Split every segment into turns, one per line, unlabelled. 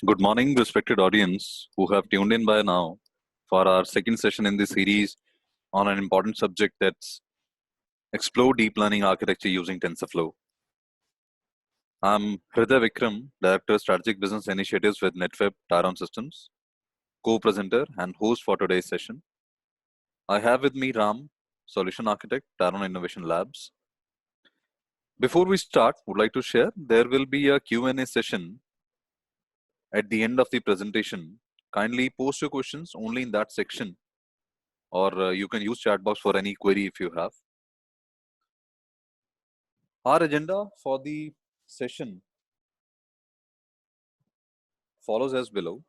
Good morning, respected audience who have tuned in by now for our second session in this series on an important subject that's Explore Deep Learning Architecture using TensorFlow. I'm Hriday Vikram, Director Strategic Business Initiatives with NetWeb Tyron Systems, co-presenter and host for today's session. I have with me Ram, Solution Architect, Tyron Innovation Labs. Before we start, would like to share there will be a Q&A session at the end of the presentation. Kindly post your questions only in that section, or you can use chat box for any query if you have. Our agenda for the session follows as below.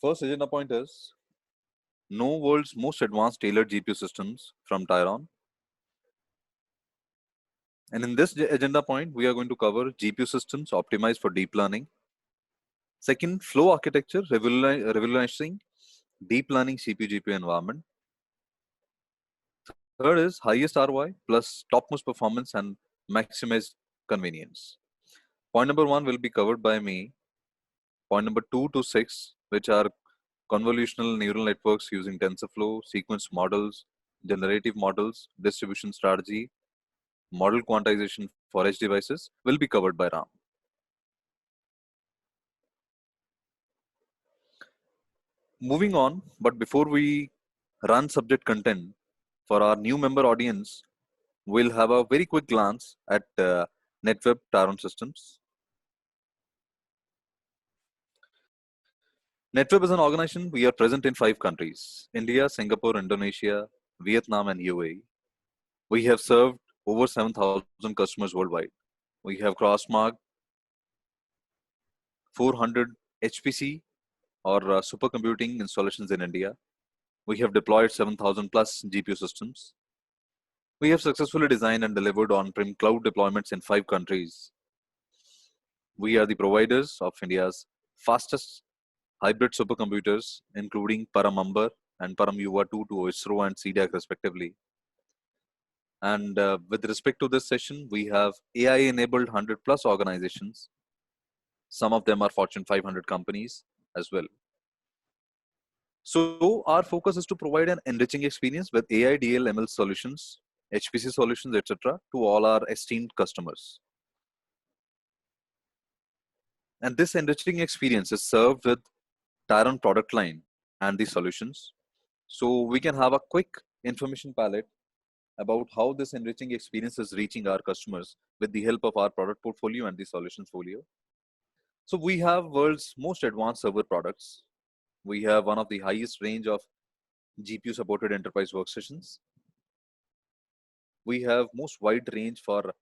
First agenda point is know world's most advanced tailored GPU systems from Tyron. And in this agenda point, we are going to cover GPU systems optimized for deep learning. Second, flow architecture revolutionizing deep learning CPU GPU environment. Third is highest ROI plus topmost performance and maximized convenience. Point number one will be covered by me. Point number 2 to 6, which are convolutional neural networks using TensorFlow, sequence models, generative models, distribution strategy, model quantization for edge devices, will be covered by Ram. Moving on, but before we run subject content, for our new member audience, we'll have a very quick glance at NetWeb Tyron Systems. NetWeb is an organization. We are present in 5 countries: India, Singapore, Indonesia, Vietnam, and UAE. We have served over 7,000 customers worldwide. We have cross-marked 400 HPC or supercomputing installations in India. We have deployed 7,000 plus GPU systems. We have successfully designed and delivered on-prem cloud deployments in 5 countries. We are the providers of India's fastest hybrid supercomputers, including Param Ambar and Param Yuva 2 to ISRO and CDAC respectively. And with respect to this session, we have AI-enabled 100 plus organizations. Some of them are Fortune 500 companies as well. So our focus is to provide an enriching experience with AI, DL, ML solutions, HPC solutions, etc. to all our esteemed customers. And this enriching experience is served with Tyron product line and the solutions. So we can have a quick information palette about how this enriching experience is reaching our customers with the help of our product portfolio and the solutions folio. So we have world's most advanced server products. We have one of the highest range of GPU supported enterprise workstations. We have most wide range for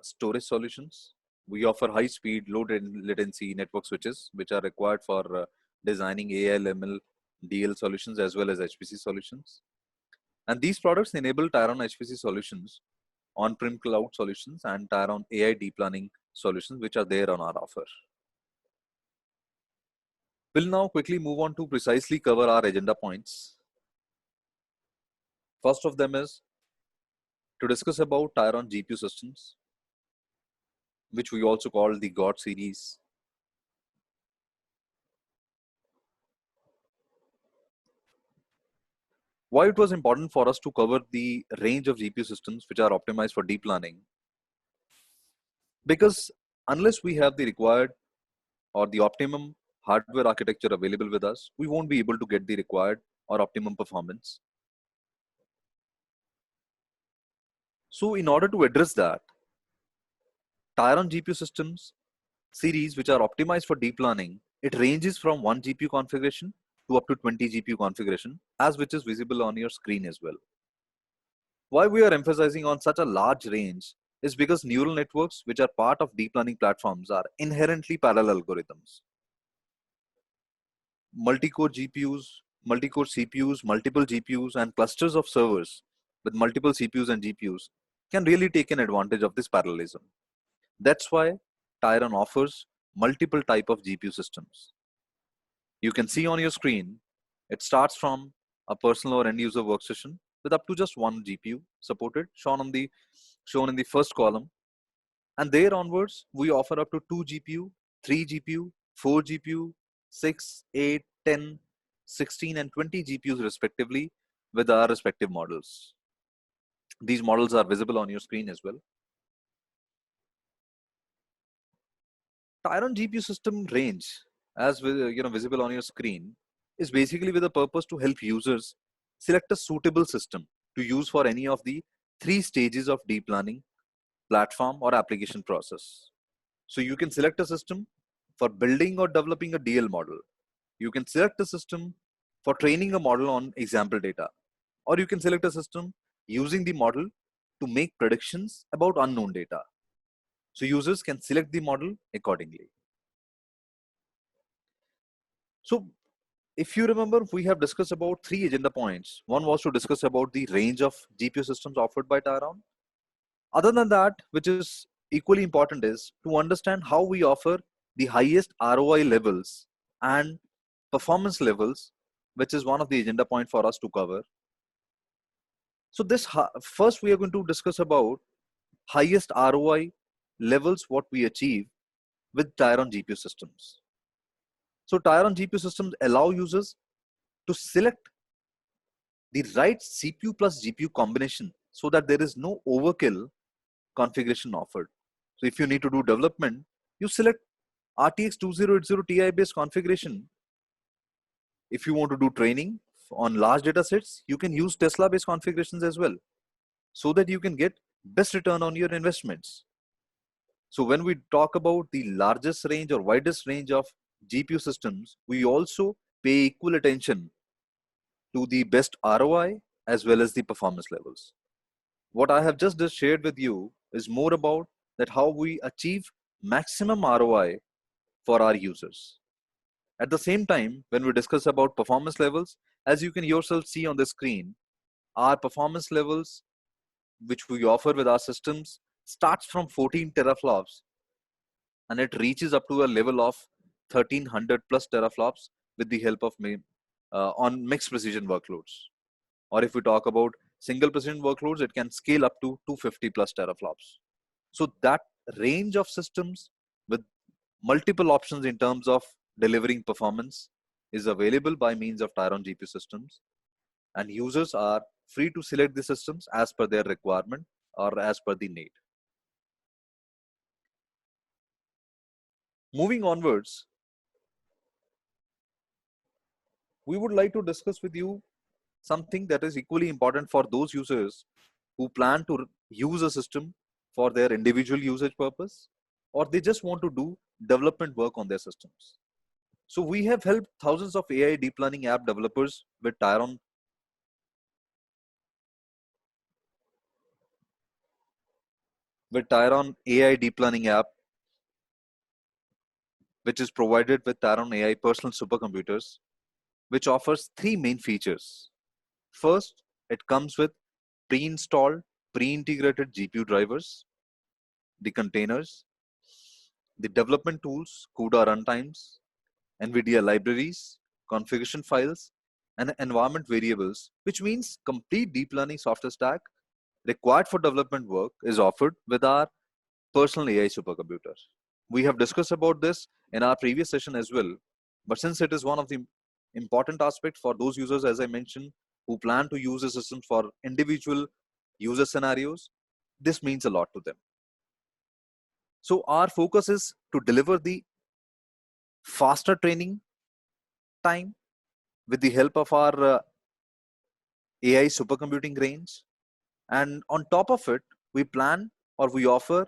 storage solutions. We offer high speed, low latency network switches, which are required for designing AI, ML, DL solutions as well as HPC solutions. And these products enable Tyron HPC solutions, on-prem cloud solutions, and Tyron AI deep learning solutions, which are there on our offer. We'll now quickly move on to precisely cover our agenda points. First of them is to discuss about Tyron GPU systems, which we also call the God series. Why it was important for us to cover the range of GPU systems which are optimized for deep learning? Because unless we have the required or the optimum hardware architecture available with us, we won't be able to get the required or optimum performance. So in order to address that, Tyron GPU systems series which are optimized for deep learning, it ranges from 1 GPU configuration to up to 20 GPU configuration, as which is visible on your screen as well. Why we are emphasizing on such a large range is because neural networks, which are part of deep learning platforms, are inherently parallel algorithms. Multi-core GPUs, multi-core CPUs, multiple GPUs, and clusters of servers with multiple CPUs and GPUs can really take an advantage of this parallelism. That's why Tyron offers multiple type of GPU systems. You can see on your screen, it starts from a personal or end user workstation with up to just one GPU supported, shown in the first column. And there onwards, we offer up to 2 GPU, 3 GPU, 4 GPU, 6, 8, 10, 16, and 20 GPUs respectively with our respective models. These models are visible on your screen as well. Tyron GPU system range, as visible on your screen, is basically with the purpose to help users select a suitable system to use for any of the 3 stages of deep learning platform or application process. So you can select a system for building or developing a DL model. You can select a system for training a model on example data, or you can select a system using the model to make predictions about unknown data. So users can select the model accordingly. So if you remember, we have discussed about 3 agenda points. One was to discuss about the range of GPU systems offered by Tyron. Other than that, which is equally important, is to understand how we offer the highest ROI levels and performance levels, which is one of the agenda point for us to cover. So first we are going to discuss about highest ROI levels what we achieve with Tyron GPU systems. So Tyron GPU systems allow users to select the right CPU plus GPU combination so that there is no overkill configuration offered. So if you need to do development, you select RTX 2080 Ti based configuration. If you want to do training on large data sets, you can use Tesla based configurations as well, so that you can get best return on your investments. So when we talk about the largest range or widest range of GPU systems, we also pay equal attention to the best ROI as well as the performance levels. What I have just shared with you is more about that how we achieve maximum ROI for our users. At the same time, when we discuss about performance levels, as you can yourself see on the screen, our performance levels which we offer with our systems starts from 14 teraflops and it reaches up to a level of 1300 plus teraflops with the help of on mixed precision workloads. Or if we talk about single precision workloads, it can scale up to 250 plus teraflops. So that range of systems with multiple options in terms of delivering performance is available by means of Tyron GPU systems, and users are free to select the systems as per their requirement or as per the need. Moving onwards, we would like to discuss with you something that is equally important for those users who plan to use a system for their individual usage purpose, or they just want to do development work on their systems. So we have helped thousands of AI deep learning app developers with Tyron AI deep learning app, which is provided with Tyron AI personal supercomputers, which offers 3 main features. First, it comes with pre-installed, pre-integrated GPU drivers, the containers, the development tools, CUDA runtimes, NVIDIA libraries, configuration files, and environment variables, which means complete deep learning software stack required for development work is offered with our personal AI supercomputer. We have discussed about this in our previous session as well, but since it is one of the important aspects for those users, as I mentioned, who plan to use the systems for individual user scenarios, this means a lot to them. So our focus is to deliver the faster training time with the help of our AI supercomputing range. And on top of it, we plan or we offer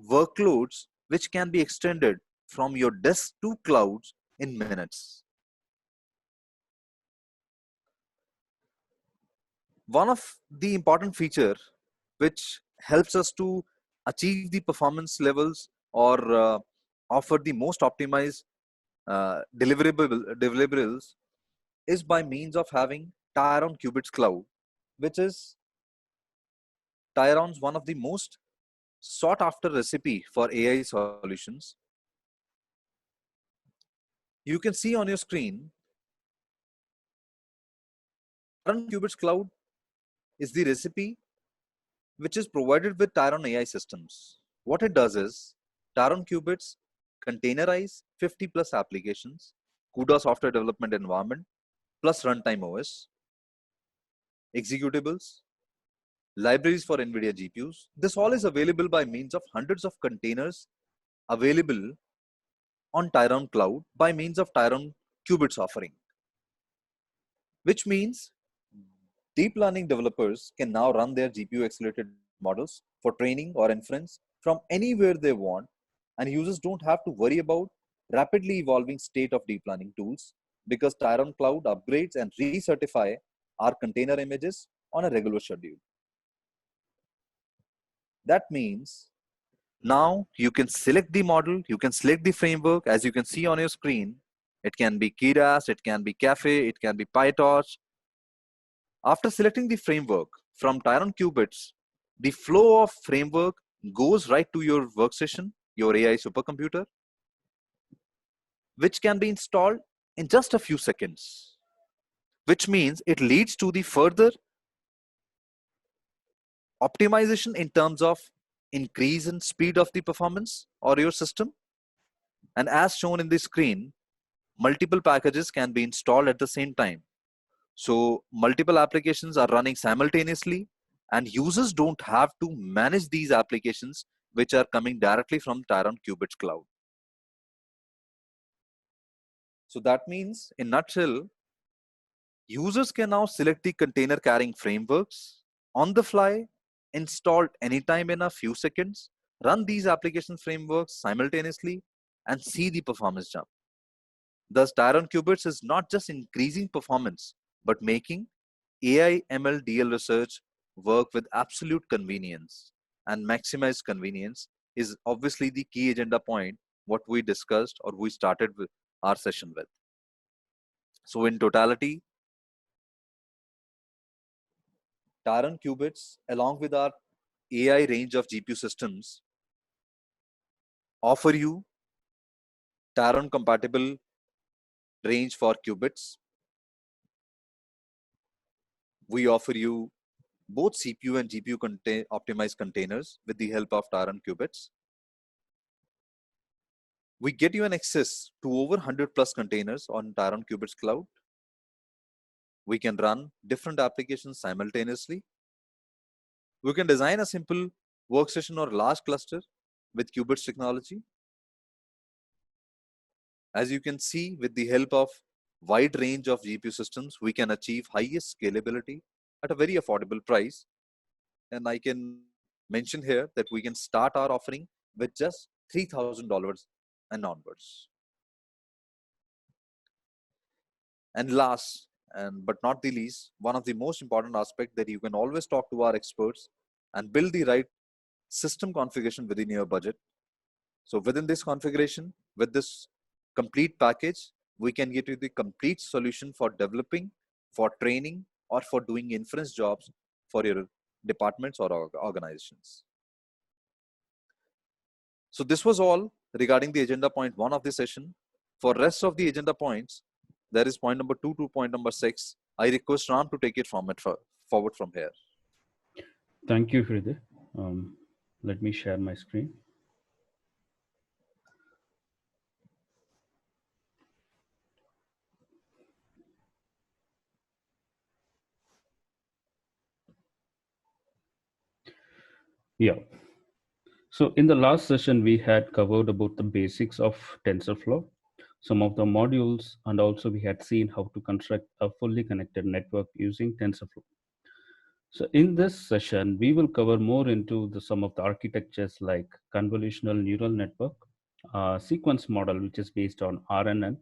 workloads which can be extended from your desk to clouds in minutes. One of the important feature which helps us to achieve the performance levels or offer the most optimized deliverables is by means of having Tyron Qubits Cloud, which is Tyron's one of the most sought after recipe for AI solutions. You can see on your screen, Tyron Qubits Cloud is the recipe which is provided with Tyron AI systems. What it does is, Tyron Qubits containerize 50 plus applications, CUDA software development environment, plus runtime OS, executables, libraries for NVIDIA GPUs. This all is available by means of hundreds of containers available on Tyron Cloud by means of Tyron Qubits offering, which means deep learning developers can now run their GPU accelerated models for training or inference from anywhere they want, and users don't have to worry about rapidly evolving state of deep learning tools because Tyron Cloud upgrades and recertify our container images on a regular schedule. That means now you can select the model, you can select the framework. As you can see on your screen, it can be Keras, it can be Caffe, it can be PyTorch. After selecting the framework from Tyron Qubits, the flow of framework goes right to your workstation, your AI supercomputer, which can be installed in just a few seconds, which means it leads to the further optimization in terms of increase in speed of the performance or your system. And as shown in the screen, multiple packages can be installed at the same time. So multiple applications are running simultaneously and users don't have to manage these applications which are coming directly from Tyron Qubits Cloud. So that means in nutshell, users can now select the container carrying frameworks on the fly, installed anytime in a few seconds, run these application frameworks simultaneously and see the performance jump. Thus, Tyron Qubits is not just increasing performance, but making AI ML DL research work with absolute convenience. And maximize convenience is obviously the key agenda point, what we discussed or we started with our session with. So in totality, Tyron Qubits, along with our AI range of GPU systems, offer you Tyron compatible range for qubits. We offer you both CPU and GPU optimized containers with the help of Tyron qubits. We get you an access to over 100 plus containers on Tyron Qubits Cloud. We can run different applications simultaneously. We can design a simple workstation or large cluster with qubits technology. As you can see, with the help of wide range of GPU systems, we can achieve highest scalability at a very affordable price. And I can mention here that we can start our offering with just $3,000 and onwards. And last, and but not the least, one of the most important aspect that you can always talk to our experts and build the right system configuration within your budget. So within this configuration, with this complete package, we can get you the complete solution for developing, for training, or for doing inference jobs for your departments or organizations. So this was all regarding the agenda point 1 of the session. For rest of the agenda points, there is point number 2 to point number 6. I request Ram to take it forward from here.
Thank you, Hriday. Let me share my screen. Yeah. So in the last session, we had covered about the basics of TensorFlow, some of the modules, and also we had seen how to construct a fully connected network using TensorFlow. So in this session, we will cover more into some of the architectures like convolutional neural network, sequence model, which is based on RNN,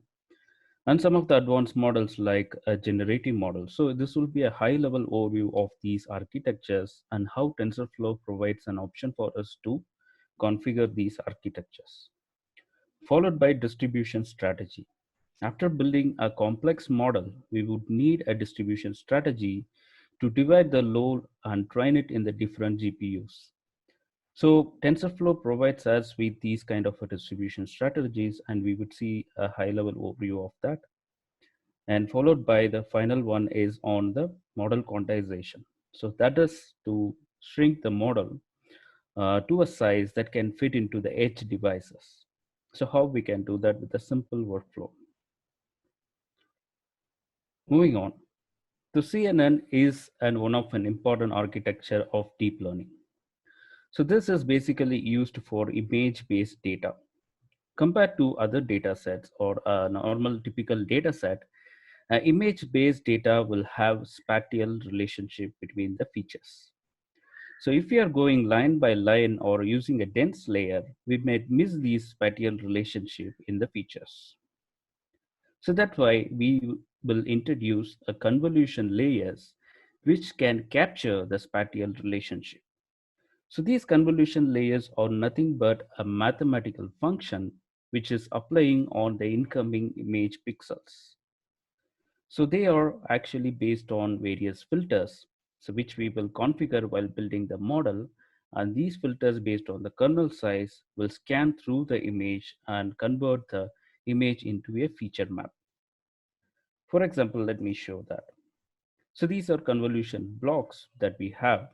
and some of the advanced models like a generative model. So this will be a high level overview of these architectures and how TensorFlow provides an option for us to configure these architectures, followed by distribution strategy. After building a complex model, we would need a distribution strategy to divide the load and train it in the different GPUs. So TensorFlow provides us with these kind of a distribution strategies, and we would see a high level overview of that. And followed by the final one is on the model quantization. So that is to shrink the model to a size that can fit into the edge devices. So how we can do that with a simple workflow. Moving on, the CNN is one of an important architecture of deep learning. So this is basically used for image-based data. Compared to other data sets or a normal typical data set, image-based data will have spatial relationship between the features. So if we are going line by line or using a dense layer, we may miss these spatial relationship in the features. So that's why we will introduce a convolution layers which can capture the spatial relationship. So these convolution layers are nothing but a mathematical function which is applying on the incoming image pixels. So they are actually based on various filters, so which we will configure while building the model. And these filters based on the kernel size will scan through the image and convert the image into a feature map. For example, let me show that. So these are convolution blocks that we have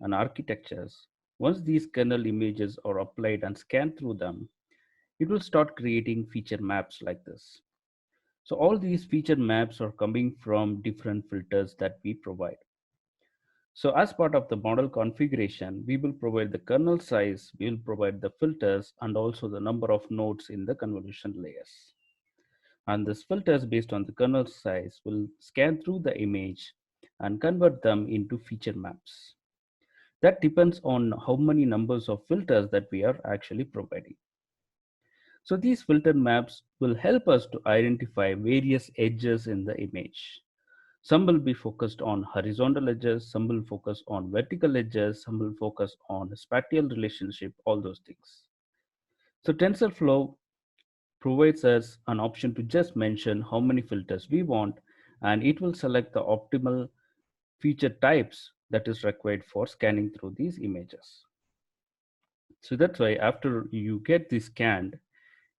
and architectures. Once these kernel images are applied and scanned through them, it will start creating feature maps like this. So all these feature maps are coming from different filters that we provide. So as part of the model configuration, we will provide the kernel size, we will provide the filters, and also the number of nodes in the convolution layers. And these filters based on the kernel size will scan through the image and convert them into feature maps. That depends on how many numbers of filters that we are actually providing. So these filter maps will help us to identify various edges in the image. Some will be focused on horizontal edges, some will focus on vertical edges, some will focus on spatial relationship, all those things. So TensorFlow provides us an option to just mention how many filters we want, and it will select the optimal feature types that is required for scanning through these images. So that's why after you get this scanned,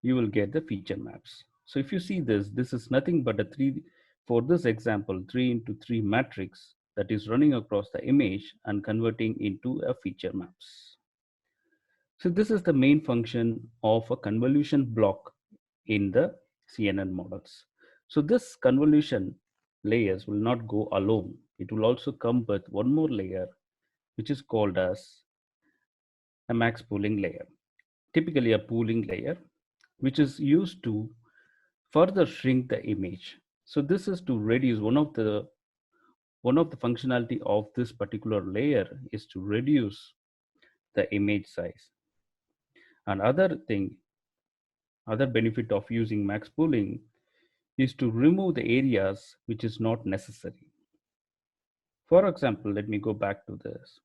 you will get the feature maps. So if you see this, this is nothing but a for this example, 3 into 3 matrix that is running across the image and converting into a feature maps. So this is the main function of a convolution block in the CNN models. So this convolution layers will not go alone. It will also come with one more layer, which is called as a max pooling layer, typically a pooling layer, which is used to further shrink the image. So this is to reduce one of the functionality of this particular layer is to reduce the image size. And other benefit of using max pooling is to remove the areas which is not necessary. For example, let me go back to this.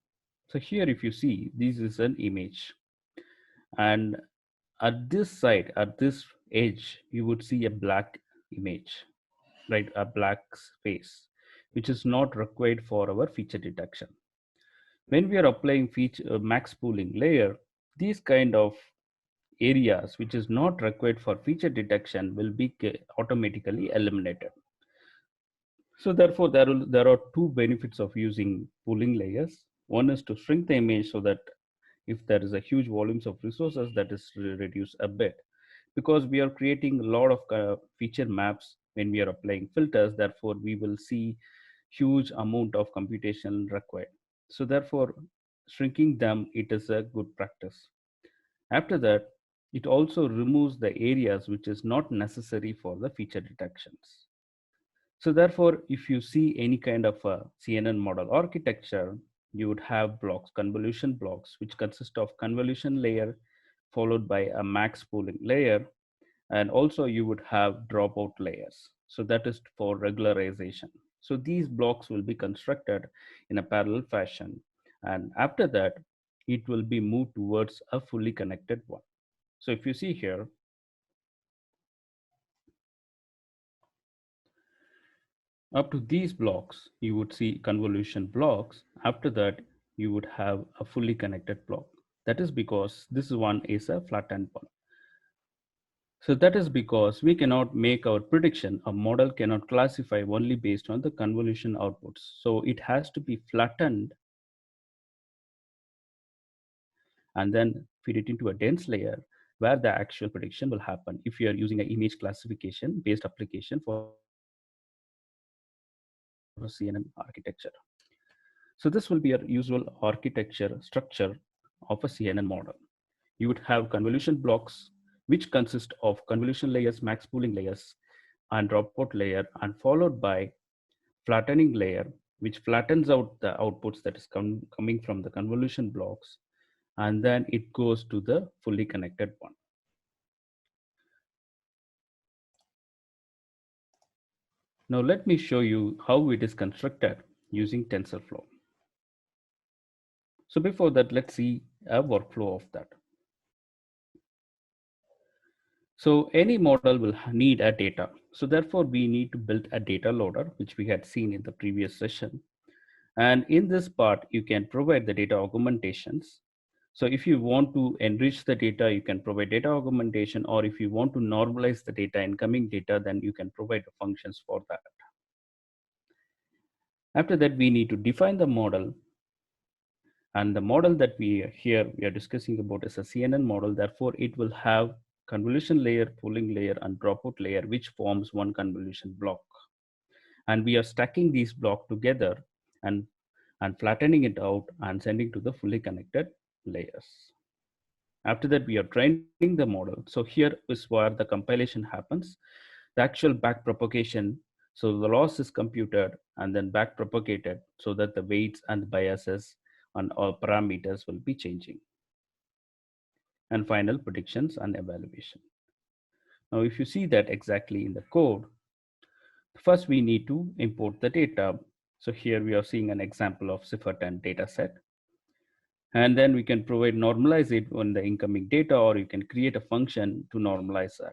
So here, if you see, this is an image. And at this side, at this edge, you would see a black image, right? A black space, which is not required for our feature detection. When we are applying feature max pooling layer, these kind of areas which is not required for feature detection will be automatically eliminated. So therefore, there are two benefits of using pooling layers. One is to shrink the image so that if there is a huge volumes of resources, that is reduced a bit, because we are creating a lot of feature maps when we are applying filters. Therefore, we will see huge amount of computation required. So therefore, shrinking them, it is a good practice. After that, it also removes the areas which is not necessary for the feature detections. So therefore, if you see any kind of a CNN model architecture, you would have blocks, convolution blocks, which consist of convolution layer followed by a max pooling layer. And also you would have dropout layers. So that is for regularization. So these blocks will be constructed in a parallel fashion. And after that, it will be moved towards a fully connected one. So if you see here, up to these blocks, you would see convolution blocks. After that, you would have a fully connected block. That is because this one is a flattened one. So that is because we cannot make our prediction. A model cannot classify only based on the convolution outputs. So it has to be flattened and then feed it into a dense layer where the actual prediction will happen if you are using an image classification based application for a CNN architecture. So this will be a usual architecture structure of a CNN model. You would have convolution blocks, which consist of convolution layers, max pooling layers, and dropout layer, and followed by flattening layer, which flattens out the outputs that is coming from the convolution blocks, and then it goes to the fully connected one. Now let me show you how it is constructed using TensorFlow. So before that, let's see a workflow of that. So any model will need a data. So therefore we need to build a data loader, which we had seen in the previous session. And in this part, you can provide the data augmentations. So if you want to enrich the data, you can provide data augmentation, or if you want to normalize the data, incoming data, then you can provide the functions for that. After that, we need to define the model. And the model that we are discussing about is a CNN model. Therefore, it will have convolution layer, pooling layer, and dropout layer, which forms one convolution block. And we are stacking these blocks together and, and flattening it out and sending to the fully connected layers. After that, we are training the model. So here is where the compilation happens. The actual back propagation, so the loss is computed and then back propagated so that the weights and biases and all parameters will be changing. And final predictions and evaluation. Now, if you see that exactly in the code, first we need to import the data. So here we are seeing an example of CIFAR10 data set. And then we can normalize it on the incoming data, or you can create a function to normalize that.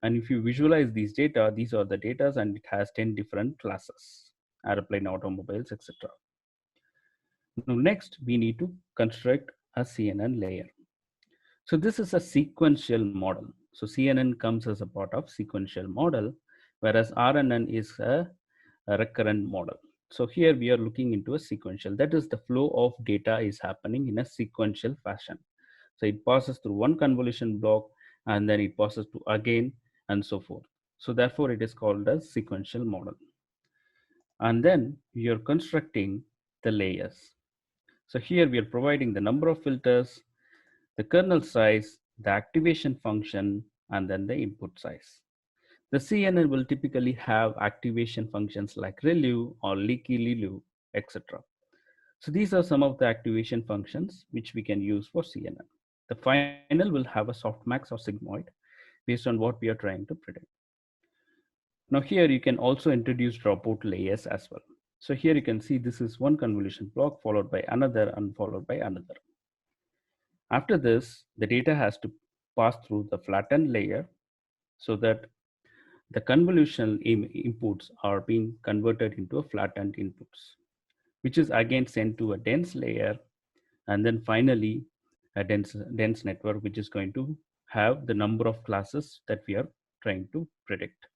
And if you visualize these data, these are the data, and it has 10 different classes, airplane, automobiles, etc. Now, next, we need to construct a CNN layer. So this is a sequential model. So CNN comes as a part of sequential model, whereas RNN is a recurrent model. So here we are looking into a sequential. That is, the flow of data is happening in a sequential fashion. So it passes through one convolution block, and then it passes to again, and so forth. So therefore, it is called a sequential model. And then we are constructing the layers. So here we are providing the number of filters, the kernel size, the activation function, and then the input size. The CNN will typically have activation functions like ReLU or leaky LeLU, etc. So these are some of the activation functions which we can use for CNN. The final will have a softmax or sigmoid based on what we are trying to predict. Now here you can also introduce dropout layers as well. So here you can see this is one convolution block followed by another and followed by another. After this, the data has to pass through the flattened layer so that the convolution inputs are being converted into a flattened inputs, which is again sent to a dense layer, and then finally a dense network, which is going to have the number of classes that we are trying to predict.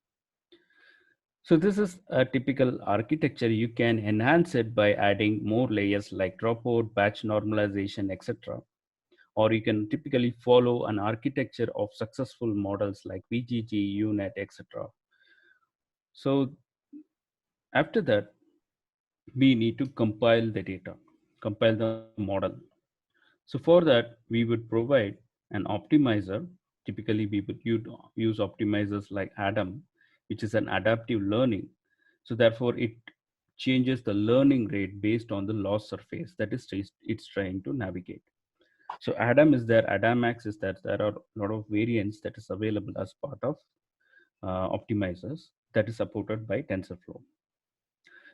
So this is a typical architecture. You can enhance it by adding more layers like dropout, batch normalization, etc. Or you can typically follow an architecture of successful models like VGG, UNet, etc. So after that, we need to compile the data, compile the model. So for that, we would provide an optimizer. Typically, we would use optimizers like ADAM, which is an adaptive learning. So therefore, it changes the learning rate based on the loss surface that is it's trying to navigate. So Adam is there, Adamax is there. There are a lot of variants that is available as part of optimizers that is supported by TensorFlow.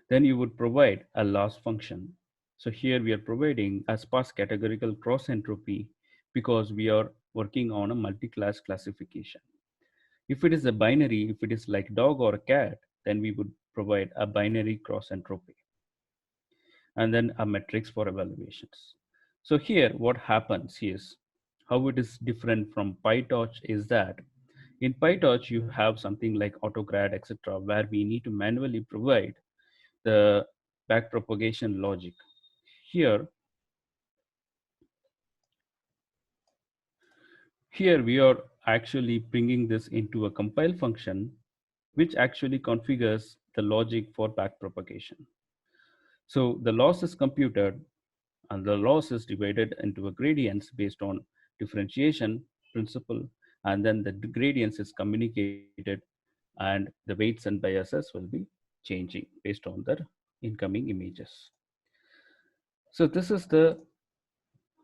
Then you would provide a loss function. So here we are providing a sparse categorical cross entropy because we are working on a multi-class classification. If it is a binary, if it is like dog or a cat, then we would provide a binary cross entropy and then a matrix for evaluations. So here what happens is how it is different from PyTorch is that in PyTorch you have something like AutoGrad, etc., where we need to manually provide the backpropagation logic. Here, here we are actually bringing this into a compile function, which actually configures the logic for backpropagation. So the loss is computed and the loss is divided into a gradients based on differentiation principle, and then the gradients is communicated and the weights and biases will be changing based on the incoming images. So this is the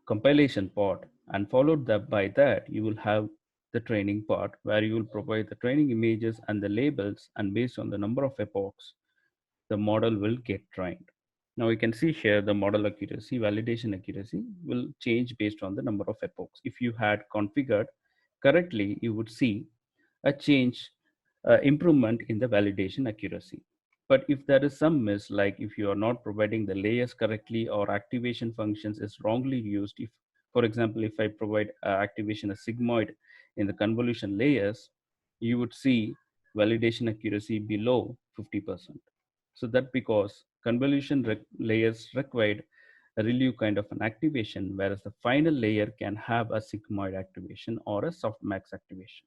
compilation part, and followed by that you will have the training part where you will provide the training images and the labels, and based on the number of epochs the model will get trained. Now you can see here the model accuracy, validation accuracy will change based on the number of epochs. If you had configured correctly, you would see a change, improvement in the validation accuracy. But if there is some miss, like if you are not providing the layers correctly or activation functions is wrongly used, if, for example, if I provide activation a sigmoid in the convolution layers, you would see validation accuracy below 50%. So that because convolution layers required a ReLU kind of an activation, whereas the final layer can have a sigmoid activation or a softmax activation.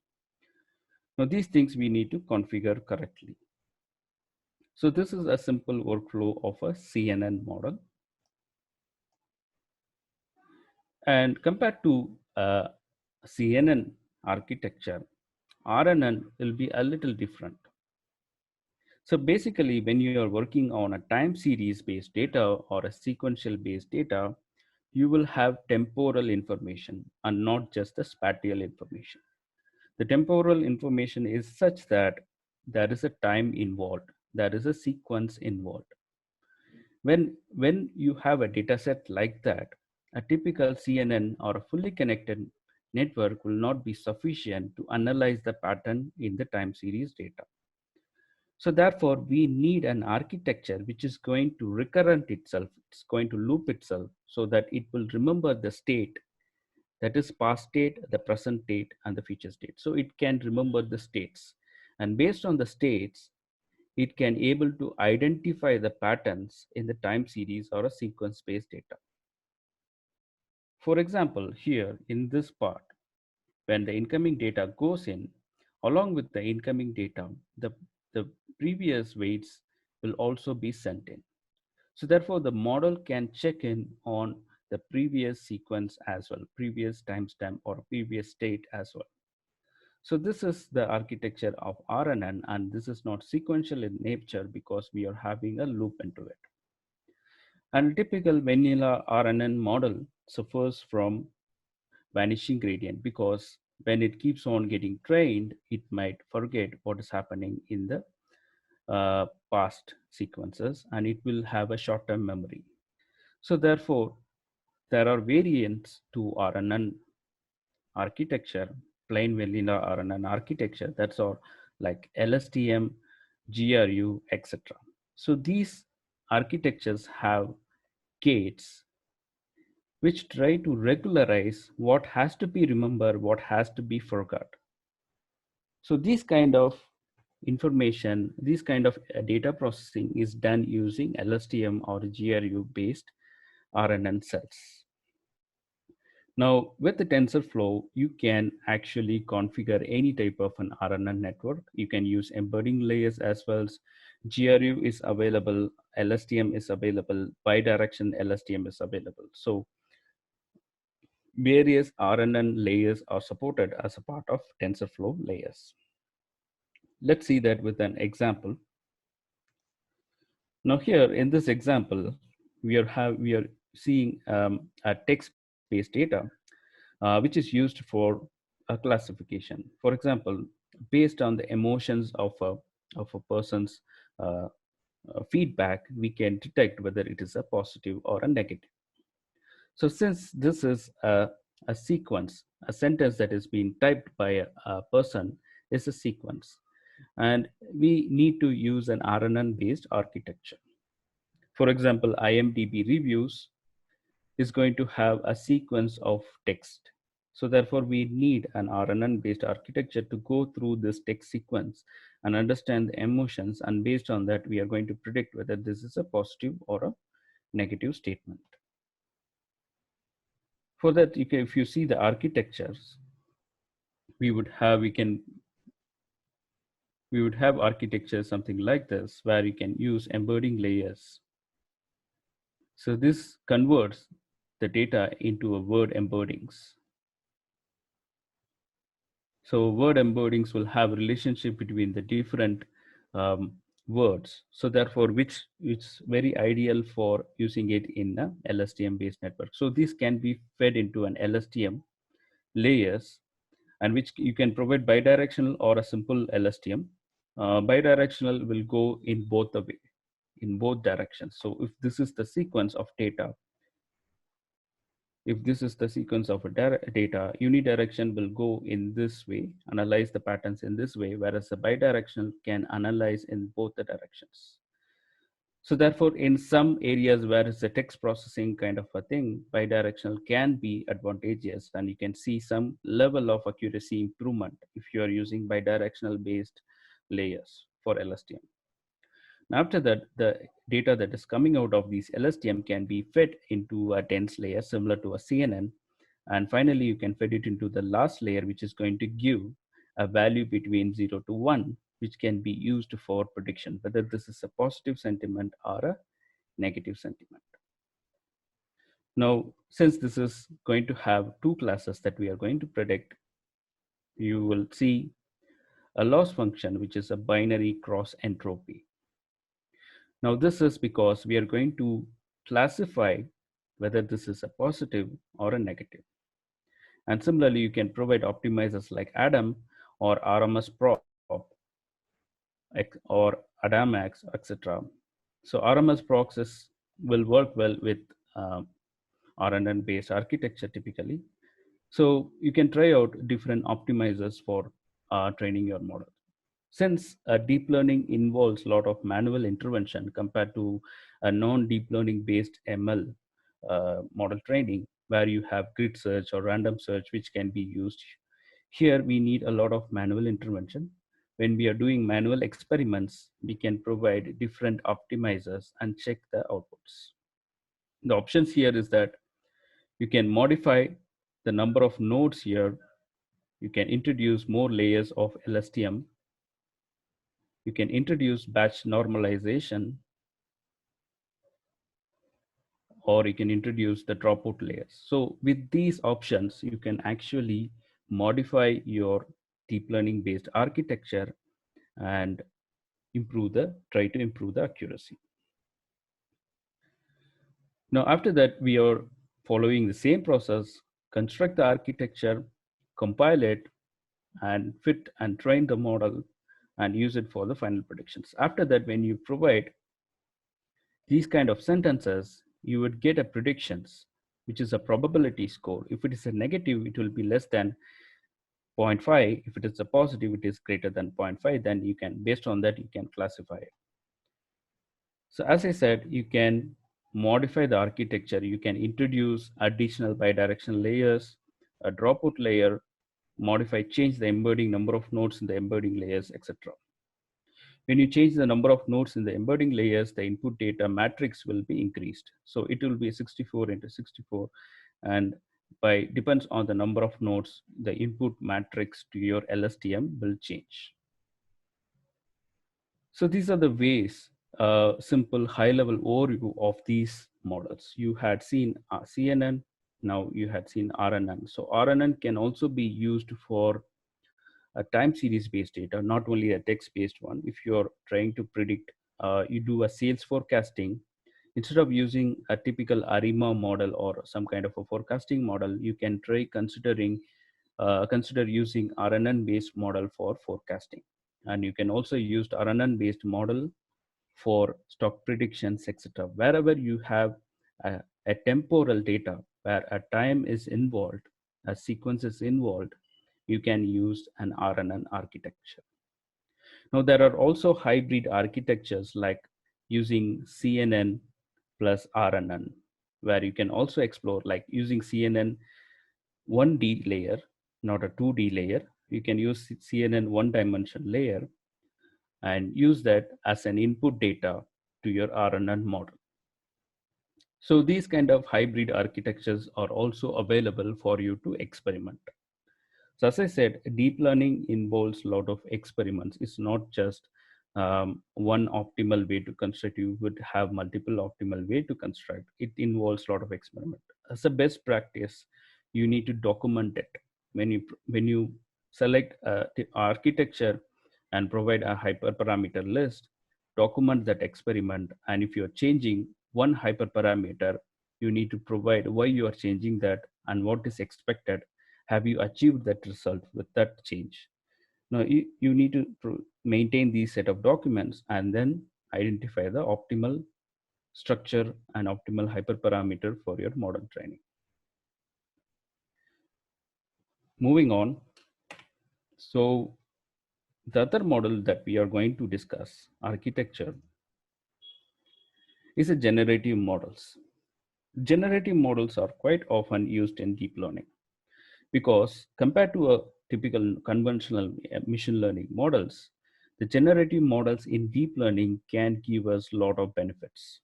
Now these things we need to configure correctly. So this is a simple workflow of a CNN model. And compared to CNN architecture, RNN will be a little different. So basically, when you are working on a time series based data or a sequential based data, you will have temporal information and not just the spatial information. The temporal information is such that there is a time involved, there is a sequence involved. When you have a data set like that, a typical CNN or a fully connected network will not be sufficient to analyze the pattern in the time series data. So therefore, we need an architecture which is going to recurrent itself. It's going to loop itself so that it will remember the state, that is past state, the present state, and the future state. So it can remember the states. And based on the states, it can able to identify the patterns in the time series or a sequence-based data. For example, here in this part, when the incoming data goes in, along with the incoming data, the previous weights will also be sent in. So therefore, the model can check in on the previous sequence as well, previous timestamp or previous state as well. So this is the architecture of RNN, and this is not sequential in nature because we are having a loop into it. And a typical vanilla RNN model suffers from vanishing gradient because when it keeps on getting trained, it might forget what is happening in the past sequences, and it will have a short-term memory. So therefore, there are variants to RNN architecture, plain vanilla RNN architecture, that's all like LSTM, GRU, etc. So these architectures have gates which try to regularize what has to be remembered, what has to be forgot. So this kind of information, this kind of data processing is done using LSTM or GRU based RNN sets. Now with the TensorFlow, you can actually configure any type of an RNN network. You can use embedding layers as well as GRU is available, LSTM is available, bidirectional LSTM is available. So various RNN layers are supported as a part of TensorFlow layers. Let's see that with an example. Now here in this example, we are seeing a text based data, which is used for a classification. For example, based on the emotions of a person's uh, feedback, we can detect whether it is a positive or a negative. So since this is a sequence, a sentence that is being typed by a person is a sequence, and we need to use an RNN based architecture. For example, IMDb reviews is going to have a sequence of text. So therefore, we need an RNN based architecture to go through this text sequence and understand the emotions. And based on that, we are going to predict whether this is a positive or a negative statement. For that, if you see the architectures, we would have, we would have architecture something like this, where you can use embedding layers. So this converts the data into a word embeddings. So word embeddings will have a relationship between the different um, words. So therefore, which it's very ideal for using it in a LSTM based network. So this can be fed into an LSTM layers, and which you can provide bidirectional or a simple LSTM. Bidirectional will go in both the way, in both directions. So if this is the sequence of data, if this is the sequence of a data, unidirection will go in this way, analyze the patterns in this way, whereas a bidirectional can analyze in both the directions. So therefore, in some areas where it's a text processing kind of a thing, bidirectional can be advantageous, and you can see some level of accuracy improvement if you are using bidirectional based layers for LSTM. Now, after that, the data that is coming out of these LSTM can be fed into a dense layer similar to a CNN. And finally, you can feed it into the last layer, which is going to give a value between 0 to 1, which can be used for prediction, whether this is a positive sentiment or a negative sentiment. Now, since this is going to have two classes that we are going to predict, you will see a loss function, which is a binary cross entropy. Now, this is because we are going to classify whether this is a positive or a negative. And similarly, you can provide optimizers like ADAM or RMS prop or ADAMAX, etc. So RMS procs will work well with RNN based architecture typically. So you can try out different optimizers for training your model. Since deep learning involves a lot of manual intervention compared to a non-deep learning based ML model training, where you have grid search or random search, which can be used. Here, we need a lot of manual intervention. When we are doing manual experiments, we can provide different optimizers and check the outputs. The options here is that you can modify the number of nodes here. You can introduce more layers of LSTM. You can introduce batch normalization, or you can introduce the dropout layers. So with these options, you can actually modify your deep learning based architecture and try to improve the accuracy. Now, after that, we are following the same process, construct the architecture, compile it, and fit and train the model and use it for the final predictions. After that, when you provide these kind of sentences, you would get a predictions, which is a probability score. If it is a negative, it will be less than 0.5. If it is a positive, it is greater than 0.5. Then you can, based on that, you can classify it. So as I said, you can modify the architecture. You can introduce additional bidirectional layers, a dropout layer, modify, change the embedding number of nodes in the embedding layers, etc. When you change the number of nodes in the embedding layers, the input data matrix will be increased. So it will be 64 into 64, and depends on the number of nodes, the input matrix to your LSTM will change. So these are the ways, simple high-level overview of these models. You had seen CNN, now you had seen RNN. So RNN can also be used for a time series based data, not only a text based one. If you're trying to predict, you do a sales forecasting, Instead of using a typical ARIMA model or some kind of a forecasting model, you can try consider using RNN based model for forecasting. And you can also use RNN based model for stock predictions, etc. Wherever you have a temporal data where a time is involved, a sequence is involved, you can use an RNN architecture. Now, there are also hybrid architectures like using CNN plus RNN, where you can also explore like using CNN 1D layer, not a 2D layer. You can use CNN one dimension layer and use that as an input data to your RNN model. So these kind of hybrid architectures are also available for you to experiment. So as I said, deep learning involves a lot of experiments. It's not just one optimal way to construct. You would have multiple optimal way to construct. It involves a lot of experiment. As a best practice, you need to document it. When you select the architecture and provide a hyperparameter list, document that experiment. And if you're changing one hyperparameter, you need to provide why you are changing that and what is expected. Have you achieved that result with that change? Now you need to maintain these set of documents and then identify the optimal structure and optimal hyperparameter for your model training. Moving on. So the other model that we are going to discuss, architecture, is a generative models. Generative models are quite often used in deep learning because compared to a typical conventional machine learning models, the generative models in deep learning can give us a lot of benefits.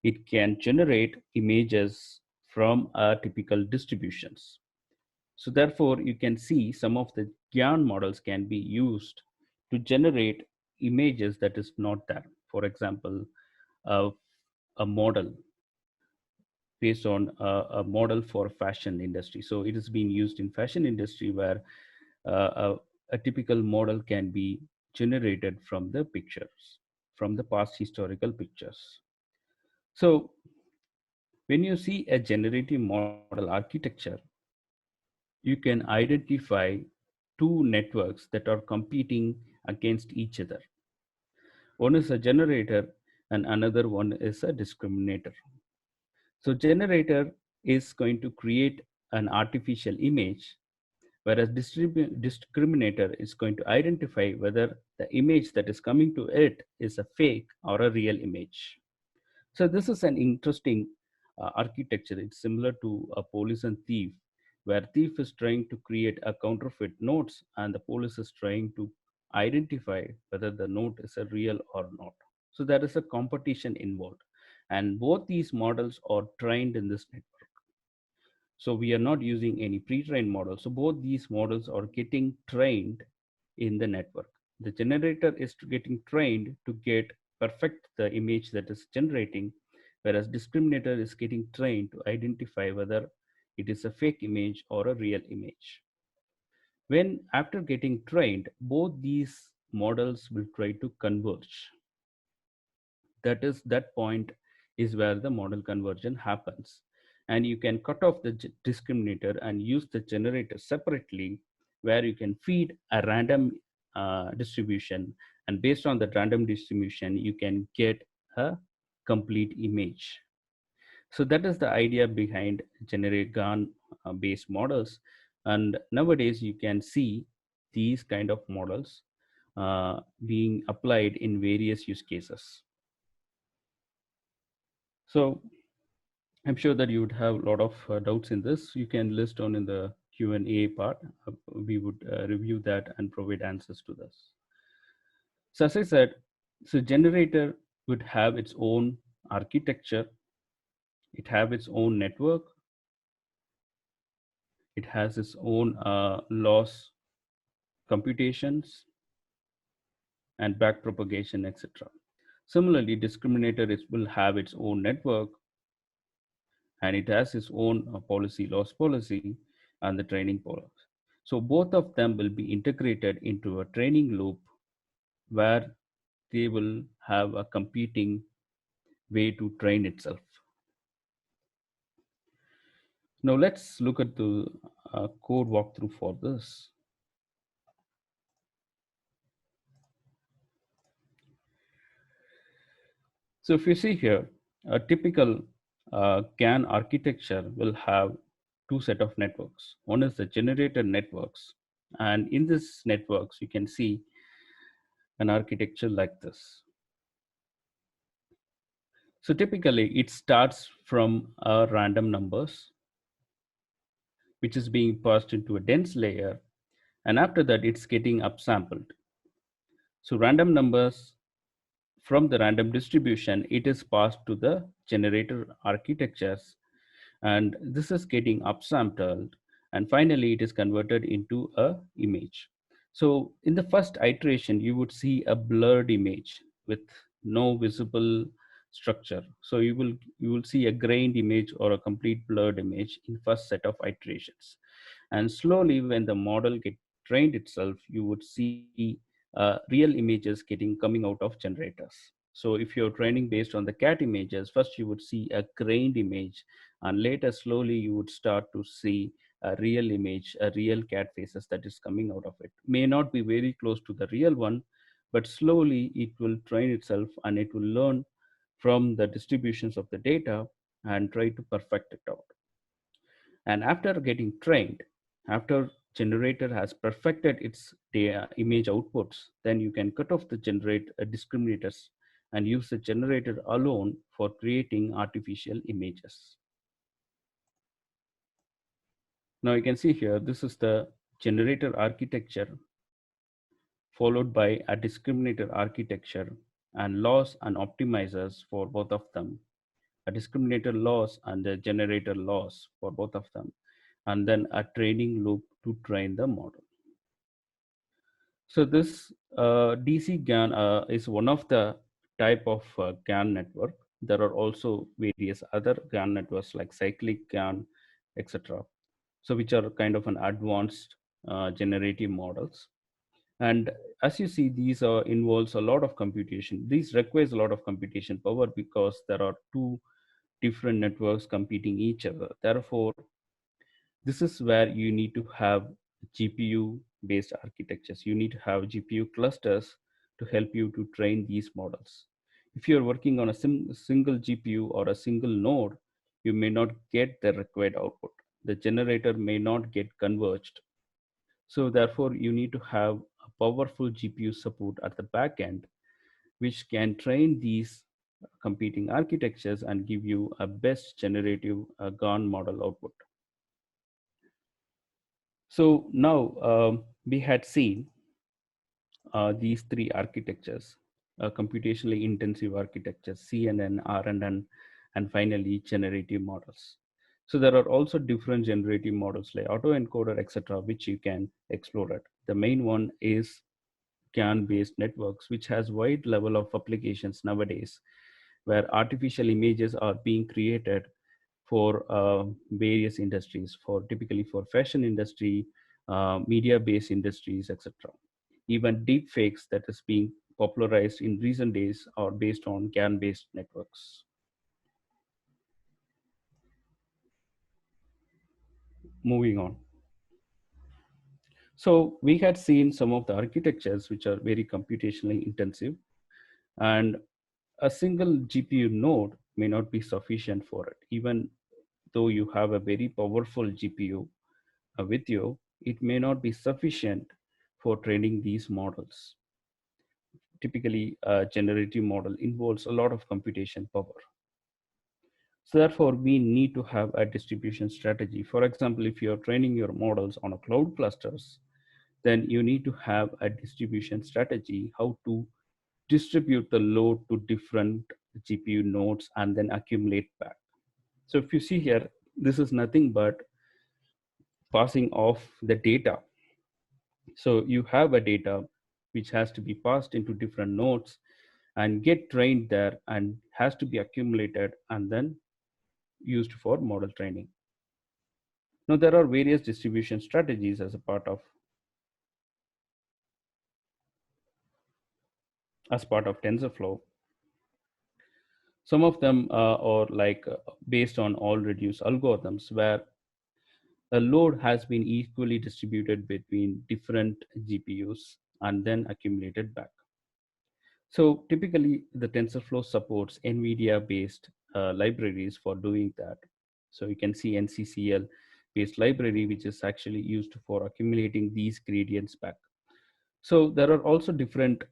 It can generate images from typical distributions. So therefore, you can see some of the GYAN models can be used to generate images that is not there. For example, a model based on a model for fashion industry. So it is being used in fashion industry where a typical model can be generated from the pictures, from the past historical pictures. So when you see a generative model architecture, you can identify two networks that are competing against each other. One is a generator and another one is a discriminator. So generator is going to create an artificial image, whereas discriminator is going to identify whether the image that is coming to it is a fake or a real image. So this is an interesting architecture. It's similar to a police and thief, where thief is trying to create a counterfeit notes and the police is trying to identify whether the note is a real or not. So there is a competition involved. And both these models are trained in this network. So we are not using any pre-trained model. So both these models are getting trained in the network. The generator is getting trained to get perfect the image that is generating, whereas discriminator is getting trained to identify whether it is a fake image or a real image. When after getting trained, both these models will try to converge. That point is where the model conversion happens. And you can cut off the discriminator and use the generator separately, where you can feed a random distribution, and based on that random distribution you can get a complete image. So that is the idea behind generate GAN based models. And nowadays you can see these kind of models being applied in various use cases. So I'm sure that you would have a lot of doubts in this. You can list down in the Q&A part. We would review that and provide answers to this. So as I said, so generator would have its own architecture. It have its own network. It has its own loss computations and backpropagation, etc. Similarly, discriminator will have its own network, and it has its own policy, loss policy, and the training policy. So both of them will be integrated into a training loop where they will have a competing way to train itself. Now let's look at the code walkthrough for this. So if you see here, a typical GAN architecture will have two set of networks. One is the generator networks. And in this networks, you can see an architecture like this. So typically it starts from random numbers, which is being passed into a dense layer. And after that, it's getting upsampled. So random numbers from the random distribution, it is passed to the generator architectures, and this is getting upsampled, and finally it is converted into a image. So in the first iteration, you would see a blurred image with no visible structure. So you will see a grained image or a complete blurred image in first set of iterations. And slowly, when the model get trained itself, you would see real images getting coming out of generators. So if you're training based on the cat images, first you would see a grained image, and later slowly you would start to see a real image, a real cat faces that is coming out of it. May not be very close to the real one, but slowly it will train itself and it will learn from the distributions of the data and try to perfect it out. And after getting trained, after generator has perfected its data, image outputs, then you can cut off the generate discriminators and use the generator alone for creating artificial images. Now you can see here, this is the generator architecture followed by a discriminator architecture and laws and optimizers for both of them, a discriminator loss and the generator loss for both of them, and then a training loop to train the model. So this DC GAN is one of the type of GAN network. There are also various other GAN networks like cyclic GAN, etc. So which are kind of an advanced generative models. And as you see, these involves a lot of computation. These requires a lot of computation power because there are two different networks competing each other. Therefore, this is where you need to have GPU based architectures. You need to have GPU clusters to help you to train these models. If you're working on a single GPU or a single node, you may not get the required output. The generator may not get converged. So therefore, you need to have a powerful GPU support at the back end, which can train these competing architectures and give you a best generative GAN model output. So now we had seen these three architectures, computationally intensive architectures, CNN, RNN, and finally generative models. So there are also different generative models like autoencoder, etc., which you can explore it. The main one is GAN-based networks, which has wide level of applications nowadays, where artificial images are being created for various industries, for typically for fashion industry, media-based industries, etc. Even deep fakes that is being popularized in recent days are based on GAN-based networks. Moving on. So we had seen some of the architectures which are very computationally intensive, and a single GPU node may not be sufficient for it. Even though you have a very powerful GPU with you, it may not be sufficient for training these models. Typically, a generative model involves a lot of computation power. So therefore, we need to have a distribution strategy. For example, if you're training your models on a cloud clusters, then you need to have a distribution strategy, how to distribute the load to different GPU nodes and then accumulate back. So if you see here, this is nothing but passing off the data. So you have a data which has to be passed into different nodes and get trained there and has to be accumulated and then used for model training. Now there are various distribution strategies as a part of TensorFlow. Some of them are like based on all reduced algorithms where a load has been equally distributed between different GPUs and then accumulated back. So typically, the TensorFlow supports NVIDIA-based libraries for doing that. So you can see NCCL-based library, which is actually used for accumulating these gradients back. So there are also different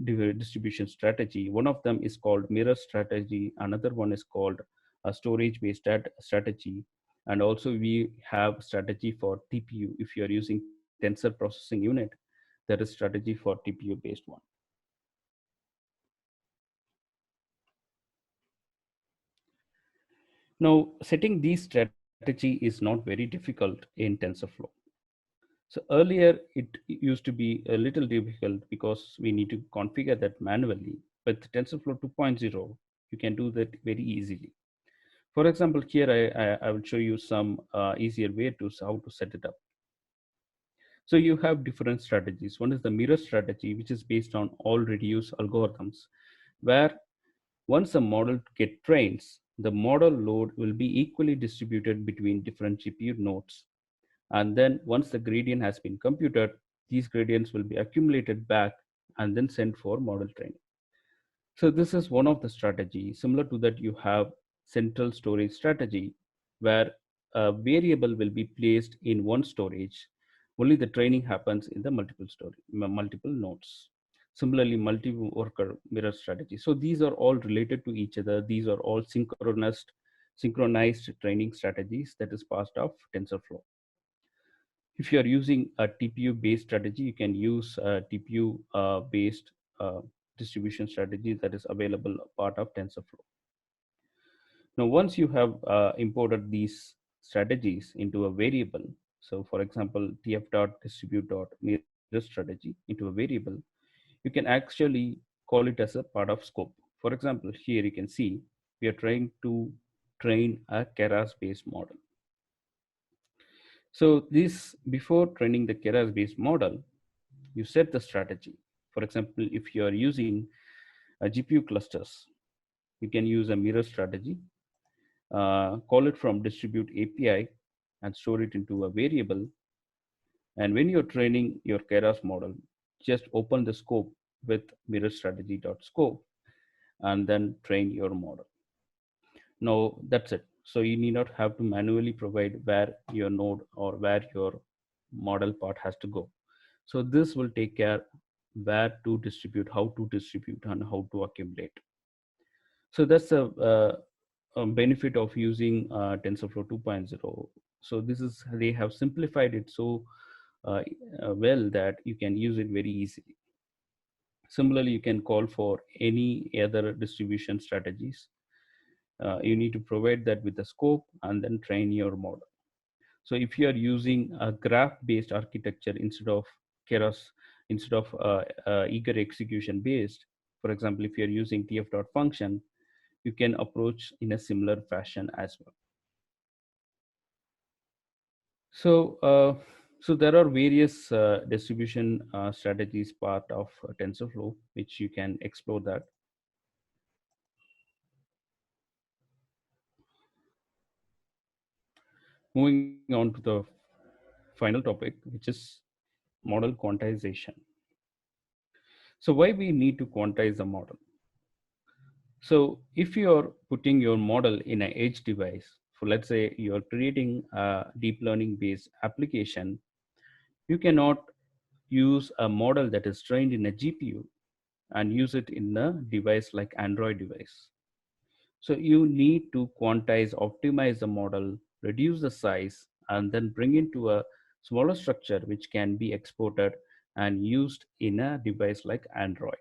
distribution strategy. One of them is called mirror strategy. Another one is called a storage-based strategy. And also we have strategy for TPU. If you are using tensor processing unit, there is strategy for TPU-based one. Now, setting these strategy is not very difficult in TensorFlow. So earlier it used to be a little difficult because we need to configure that manually. With TensorFlow 2.0, you can do that very easily. For example, here I will show you some easier way to how to set it up. So you have different strategies. One is the mirror strategy, which is based on all reduced algorithms, where once a model get trains, the model load will be equally distributed between different GPU nodes. And then once the gradient has been computed, these gradients will be accumulated back and then sent for model training. So this is one of the strategies. Similar to that, you have central storage strategy, where a variable will be placed in one storage. Only the training happens in the multiple nodes. Similarly, multi-worker mirror strategy. So these are all related to each other. These are all synchronized training strategies that is part of TensorFlow. If you are using a TPU-based strategy, you can use a TPU-based distribution strategy that is available part of TensorFlow. Now, once you have imported these strategies into a variable, so for example, tf.distribute.mirror strategy into a variable, you can actually call it as a part of scope. For example, here you can see we are trying to train a Keras-based model. So this, before training the Keras-based model, you set the strategy. For example, if you are using GPU clusters, you can use a mirror strategy, call it from distribute API and store it into a variable. And when you're training your Keras model, just open the scope with mirror strategy.scope and then train your model. Now that's it. So you need not have to manually provide where your node or where your model part has to go. So this will take care where to distribute, how to distribute, and how to accumulate. So that's a benefit of using TensorFlow 2.0. So this is, they have simplified it so well that you can use it very easily. Similarly, you can call for any other distribution strategies. You need to provide that with the scope and then train your model. So if you are using a graph-based architecture instead of Keras, instead of eager execution based, for example, if you are using tf.function, you can approach in a similar fashion as well. So, so there are various distribution strategies part of TensorFlow, which you can explore that. Moving on to the final topic, which is model quantization. So why we need to quantize a model? So if you're putting your model in an edge device, for let's say you're creating a deep learning based application, you cannot use a model that is trained in a GPU and use it in a device like Android device. So you need to quantize, optimize the model, reduce the size, and then bring into a smaller structure which can be exported and used in a device like Android.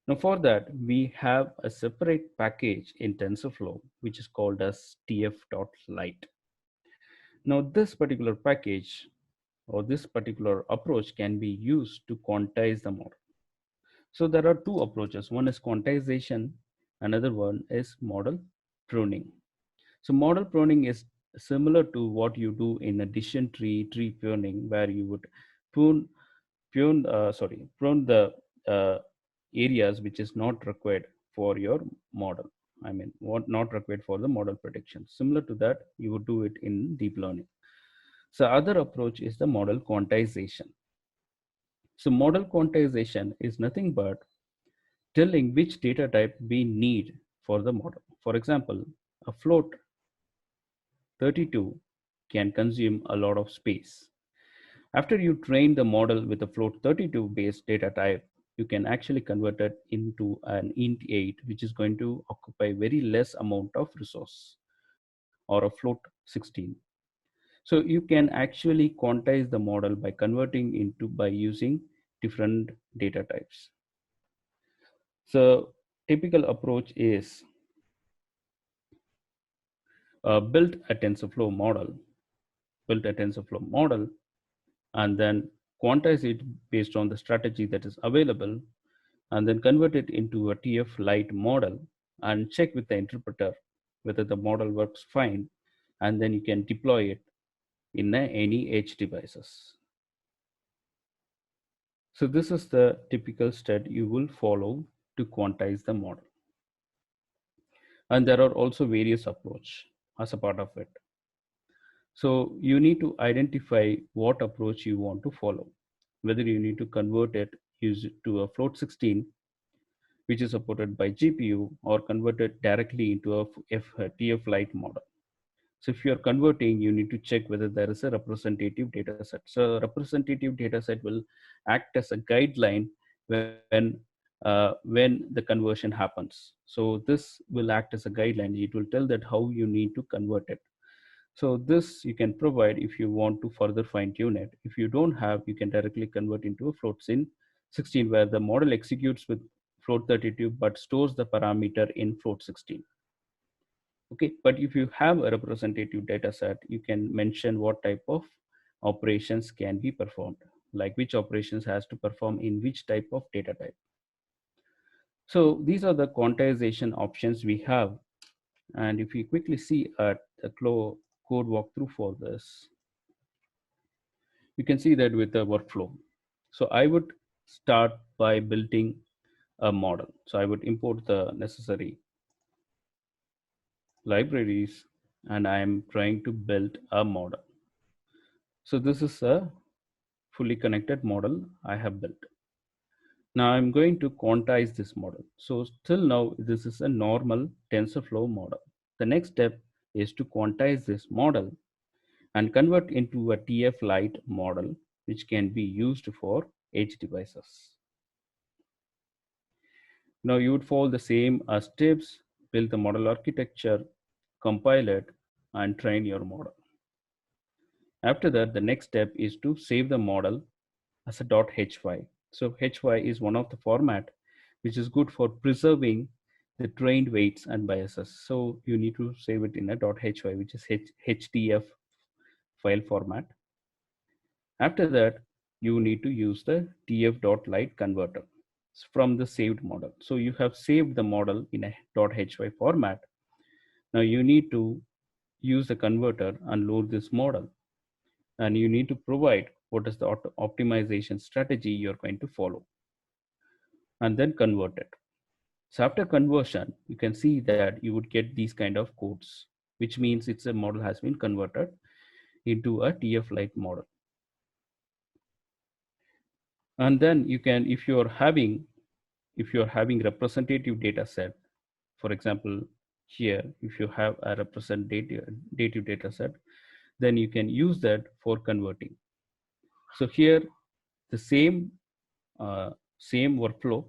Now for that, we have a separate package in TensorFlow, which is called as tf.lite. Now this particular package or this particular approach can be used to quantize the model. So there are two approaches. One is quantization, another one is model pruning. So model pruning is similar to what you do in a decision tree pruning, where you would prune the areas which is not required for your model. I mean, what not required for the model prediction. Similar to that, you would do it in deep learning. So other approach is the model quantization. So model quantization is nothing but telling which data type we need for the model. For example, a float 32 can consume a lot of space. After you train the model with a float 32 based data type, you can actually convert it into an int 8, which is going to occupy very less amount of resource, or a float 16. So you can actually quantize the model by converting into by using different data types. So typical approach is build a TensorFlow model, build a TensorFlow model, and then quantize it based on the strategy that is available, and then convert it into a TF Lite model and check with the interpreter whether the model works fine, and then you can deploy it in any edge devices. So this is the typical step you will follow to quantize the model. And there are also various approach as a part of it. So you need to identify what approach you want to follow, whether you need to convert it use it to a float 16, which is supported by GPU, or convert it directly into a TF Lite model. So if you're converting, you need to check whether there is a representative data set. So a representative data set will act as a guideline when the conversion happens. So this will act as a guideline. It will tell that how you need to convert it. So this you can provide if you want to further fine tune it. If you don't have, you can directly convert into a float sin 16, where the model executes with float 32 but stores the parameter in float 16. Okay, but if you have a representative data set, you can mention what type of operations can be performed, like which operations has to perform in which type of data type. So these are the quantization options we have. And if you quickly see at the code walkthrough for this, you can see that with the workflow. So I would start by building a model. So I would import the necessary libraries, and I am trying to build a model. So this is a fully connected model I have built. Now I'm going to quantize this model. So till now, this is a normal TensorFlow model. The next step is to quantize this model and convert into a TF Lite model, which can be used for edge devices. Now you would follow the same steps, build the model architecture, compile it, and train your model. After that, the next step is to save the model as a .hy. So hy is one of the format which is good for preserving the trained weights and biases. So you need to save it in a .hy, which is HDF file format. After that, you need to use the tf.lite converter from the saved model. So you have saved the model in a .hy format. Now you need to use the converter and load this model. And you need to provide what is the optimization strategy you're going to follow, and then convert it. So after conversion, you can see that you would get these kind of codes, which means it's a model has been converted into a TF Lite model. And then you can, if you're having representative data set, for example, here, if you have a representative data set, then you can use that for converting. So here, the same workflow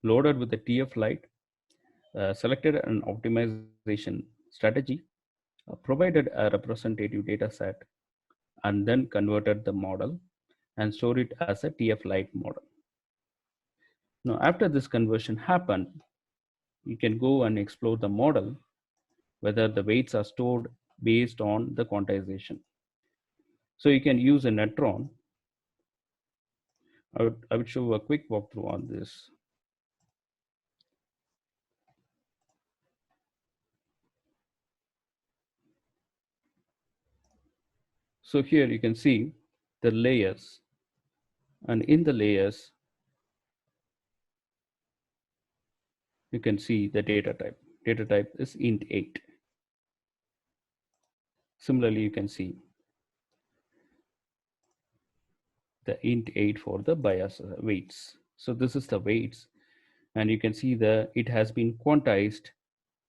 loaded with the TF Lite, selected an optimization strategy, provided a representative data set, and then converted the model and stored it as a TF Lite model. Now, after this conversion happened, you can go and explore the model, whether the weights are stored based on the quantization. So you can use a Neutron. I would show a quick walkthrough on this. So here you can see the layers, and in the layers, you can see the data type. Data type is int8. Similarly, you can see the int8 for the bias weights. So this is the weights, and you can see it has been quantized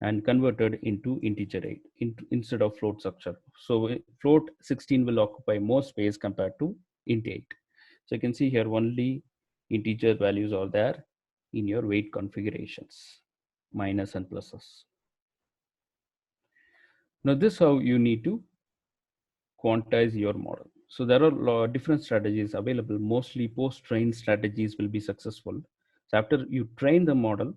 and converted into integer 8 instead of float structure. So float 16 will occupy more space compared to int 8. So you can see here only integer values are there in your weight configurations, minus and pluses. Now this is how you need to quantize your model. So there are different strategies available. Mostly post-trained strategies will be successful. So after you train the model,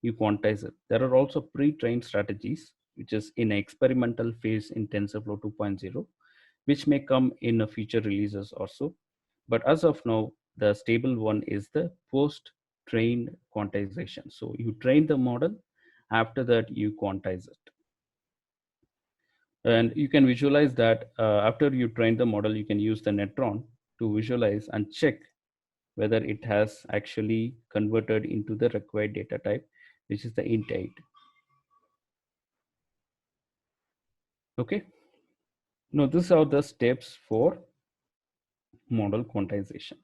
you quantize it. There are also pre-trained strategies, which is in experimental phase in TensorFlow 2.0, which may come in a future releases or so. But as of now, the stable one is the post-trained quantization. So you train the model, after that you quantize it. And you can visualize that after you train the model, you can use the Netron to visualize and check whether it has actually converted into the required data type, which is the int8. Okay. Now, these are the steps for model quantization.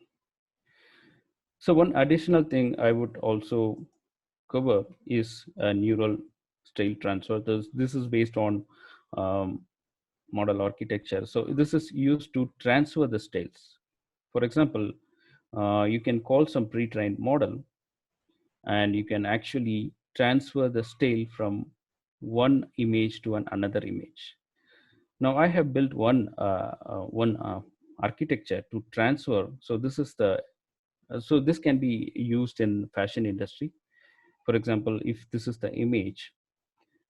So one additional thing I would also cover is a neural style transfer. This is based on model architecture. So this is used to transfer the styles. For example, you can call some pre-trained model and you can actually transfer the style from one image to another image. Now I have built one architecture to transfer. So this is the so this can be used in fashion industry. For example, if this is the image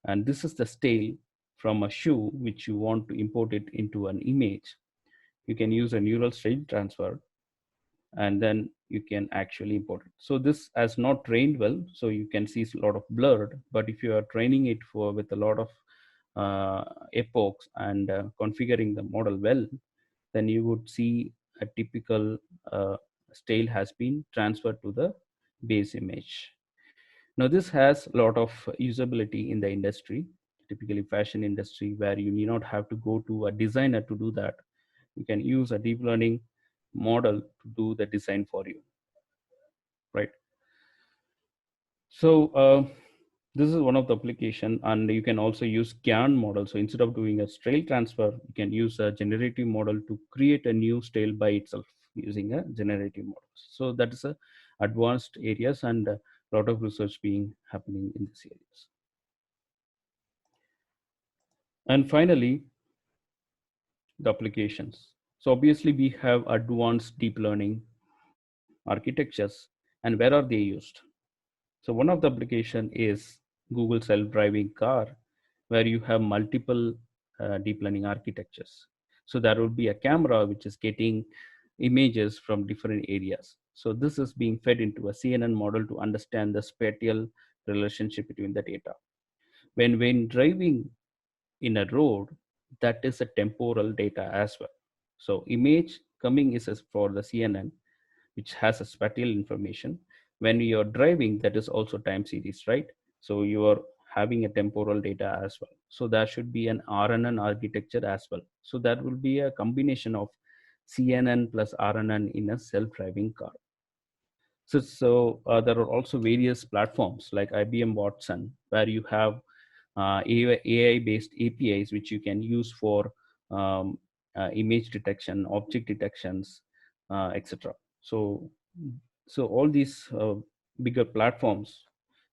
and this is the style from a shoe which you want to import it into an image, you can use a neural style transfer and then you can actually import it. So this has not trained well, so you can see it's a lot of blurred, but if you are training it for with a lot of epochs and configuring the model well, then you would see a typical style has been transferred to the base image. Now this has a lot of usability in the industry, typically fashion industry, where you need not have to go to a designer to do that. You can use a deep learning model to do the design for you, right? So this is one of the application, and you can also use GAN model. So instead of doing a style transfer, you can use a generative model to create a new style by itself using a generative model. So that is a advanced areas, and a lot of research being happening in these areas. And finally, the applications. So obviously we have advanced deep learning architectures, and where are they used? So one of the application is Google self-driving car, where you have multiple deep learning architectures. So there will be a camera which is getting images from different areas. So this is being fed into a CNN model to understand the spatial relationship between the data. When driving in a road, that is a temporal data as well. So image coming is as for the CNN, which has a spatial information. When you're driving, that is also time series, right? So you are having a temporal data as well. So there should be an RNN architecture as well. So that will be a combination of CNN plus RNN in a self-driving car. So there are also various platforms like IBM Watson, where you have AI-based APIs which you can use for image detection, object detections, etc. So all these bigger platforms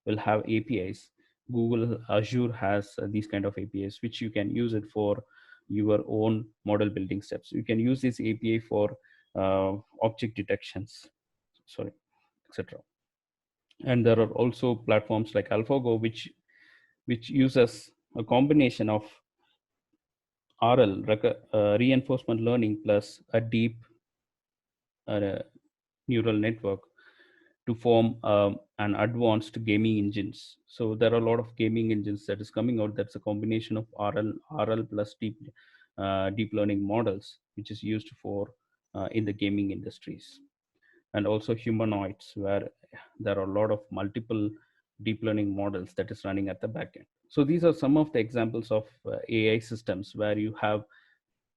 will have APIs. Google Azure has these kind of APIs which you can use it for your own model building steps. You can use this API for object detections, sorry, etc. And there are also platforms like AlphaGo which uses a combination of RL, reinforcement learning, plus a deep uh, neural network to form an advanced gaming engines. So there are a lot of gaming engines that is coming out. That's a combination of RL plus deep learning models, which is used for in the gaming industries, and also humanoids, where there are a lot of multiple deep learning models that is running at the backend. So these are some of the examples of AI systems where you have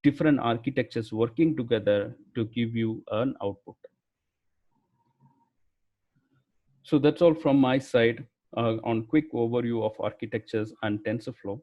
different architectures working together to give you an output. So that's all from my side on quick overview of architectures and TensorFlow.